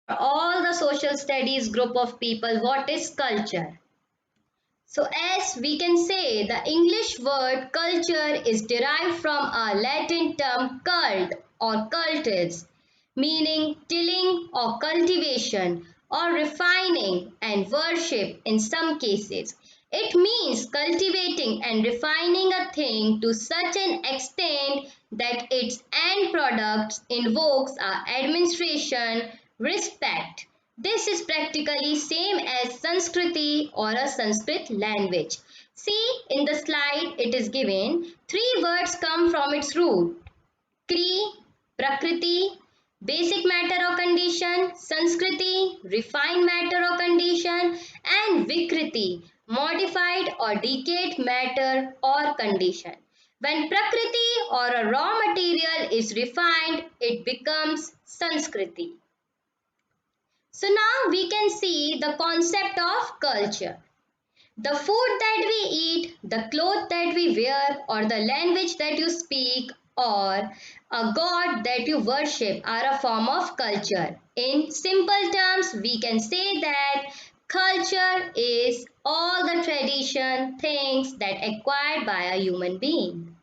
All the social studies group of people, what is culture? So as we can say, the English word culture is derived from a Latin term cult or cultus, meaning tilling or cultivation or refining and worship in some cases. It means cultivating and refining a thing to such an extent that its end product invokes our administration, respect. This is practically same as Sanskriti or a Sanskrit language. See in the slide it is given three words come from its root. Kri, Prakriti, basic matter or condition, Sanskriti, refined matter or condition, and Vikriti, modified or decayed matter or condition. When Prakriti or a raw material is refined, it becomes Sanskriti. So now we can see the concept of culture. The food that we eat, the clothes that we wear, or the language that you speak, or a god that you worship are a form of culture. In simple terms, we can say that culture is all the tradition, things that acquired by a human being.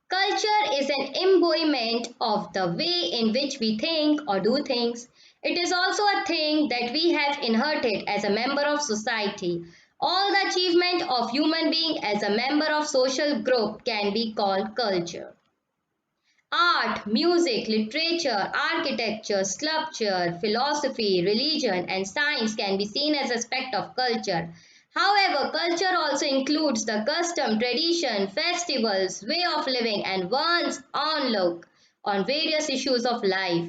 Culture is an embodiment of the way in which we think or do things. It is also a thing that we have inherited as a member of society. All the achievement of human being as a member of social group can be called culture. Art, music, literature, architecture, sculpture, philosophy, religion, and science can be seen as aspects of culture. However, culture also includes the custom, tradition, festivals, way of living, and one's own look on various issues of life.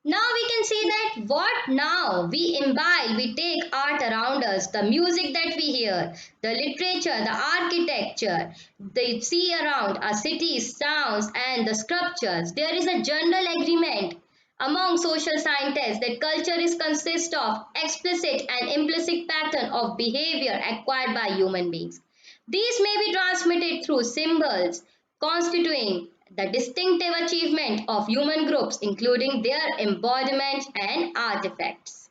Now we can see that what now we imbibe, we take art around us, the music that we hear, the literature, the architecture, the sea around our cities, towns, and the sculptures. There is a general agreement among social scientists that culture is consist of explicit and implicit pattern of behavior acquired by human beings. These may be transmitted through symbols, constituting the distinctive achievement of human groups, including their embodiment and artifacts.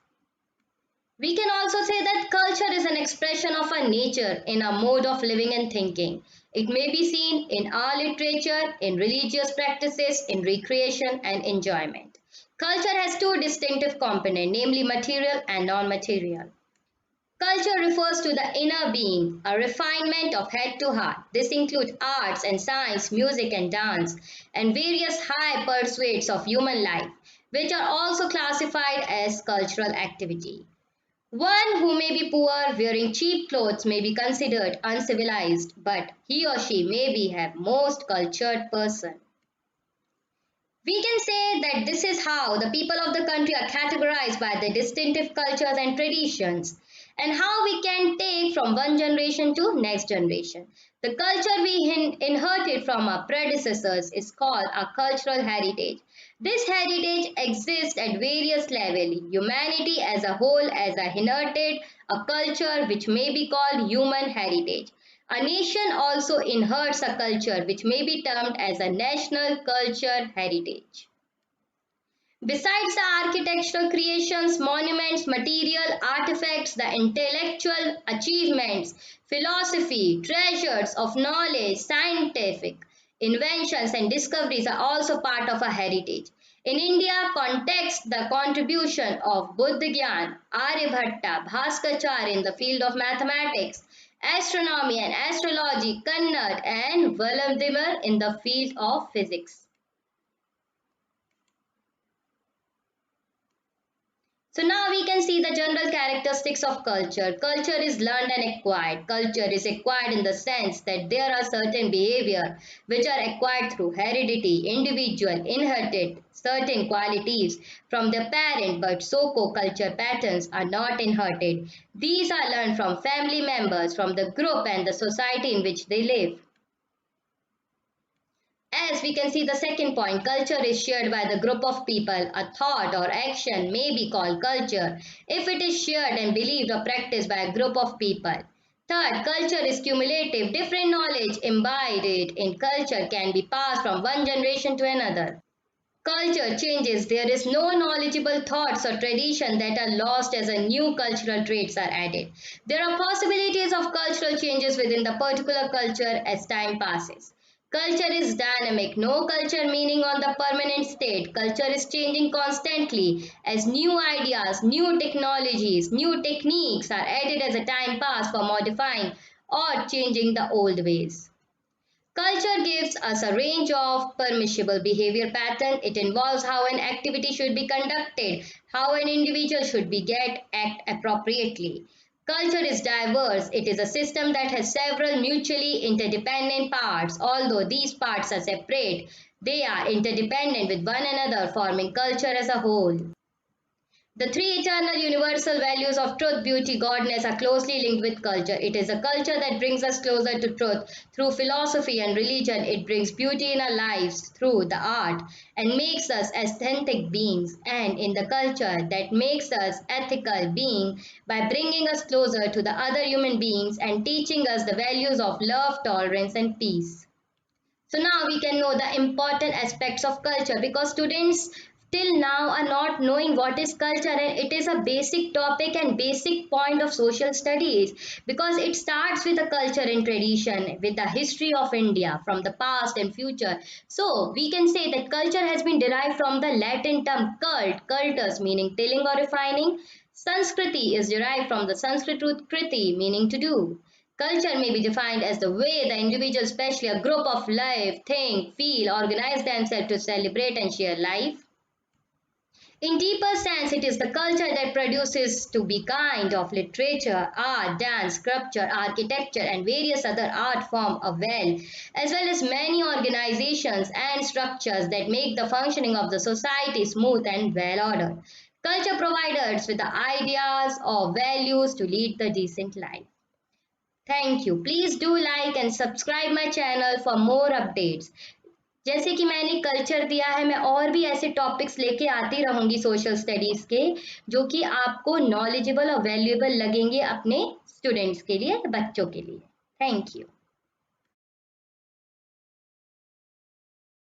We can also say that culture is an expression of a nature in a mode of living and thinking. It may be seen in our literature, in religious practices, in recreation and enjoyment. Culture has two distinctive components, namely material and non-material. Culture refers to the inner being, a refinement of head to heart. This includes arts and science, music and dance, and various high pursuits of human life, which are also classified as cultural activity. One who may be poor wearing cheap clothes may be considered uncivilized, but he or she may be a most cultured person. We can say that this is how the people of the country are categorized by their distinctive cultures and traditions, and how we can take from one generation to next generation. The culture we inherited from our predecessors is called our cultural heritage. This heritage exists at various levels. Humanity as a whole has inherited a culture which may be called human heritage. A nation also inherits a culture which may be termed as a national culture heritage. Besides the architectural creations, monuments, material artifacts, the intellectual achievements, philosophy, treasures of knowledge, scientific inventions and discoveries are also part of a heritage. In India context, the contribution of Buddhagyan, Aryabhatta, Bhaskachar in the field of mathematics, astronomy and astrology, Kannad and Vladimir in the field of physics. So now we can see the general characteristics of culture. Culture is learned and acquired. Culture is acquired in the sense that there are certain behavior which are acquired through heredity, individual, inherited certain qualities from the parent, but so-called culture patterns are not inherited. These are learned from family members, from the group and the society in which they live. As we can see the second point, culture is shared by the group of people. A thought or action may be called culture if it is shared and believed or practiced by a group of people. Third, culture is cumulative. Different knowledge embodied in culture can be passed from one generation to another. Culture changes. There is no knowledgeable thoughts or tradition that are lost as a new cultural traits are added. There are possibilities of cultural changes within the particular culture as time passes. Culture is dynamic. No culture meaning on the permanent state. Culture is changing constantly as new ideas, new technologies, new techniques are added as a time pass for modifying or changing the old ways. Culture gives us a range of permissible behavior patterns. It involves how an activity should be conducted, how an individual should act appropriately. Culture is diverse. It is a system that has several mutually interdependent parts. Although these parts are separate, they are interdependent with one another, forming culture as a whole. The three eternal universal values of truth, beauty, godness are closely linked with culture. It is a culture that brings us closer to truth. Through philosophy and religion, it brings beauty in our lives through the art and makes us authentic beings. And in the culture that makes us ethical being by bringing us closer to the other human beings and teaching us the values of love, tolerance, and peace. So now we can know the important aspects of culture because students till now are not knowing what is culture, and it is a basic topic and basic point of social studies because it starts with the culture and tradition, with the history of India from the past and future. So we can say that culture has been derived from the Latin term cult, cultus meaning telling or refining. Sanskriti is derived from the Sanskrit root kriti meaning to do. Culture may be defined as the way the individual, especially a group of live, think, feel, organize themselves to celebrate and share life. In deeper sense, it is the culture that produces to be kind of literature, art, dance, sculpture, architecture, and various other art form as well as many organizations and structures that make the functioning of the society smooth and well ordered. Culture provides us with the ideas or values to lead the decent life. Thank you please do like and subscribe my channel for more updates जैसे कि मैंने culture दिया है मैं और भी ऐसे topics लेके आती रहूंगी सोशल स्टडीज़ के जो कि आपको नॉलेजेबल और वैल्यूएबल लगेंगे अपने स्टूडेंट्स के लिए बच्चों के लिए थैंक यू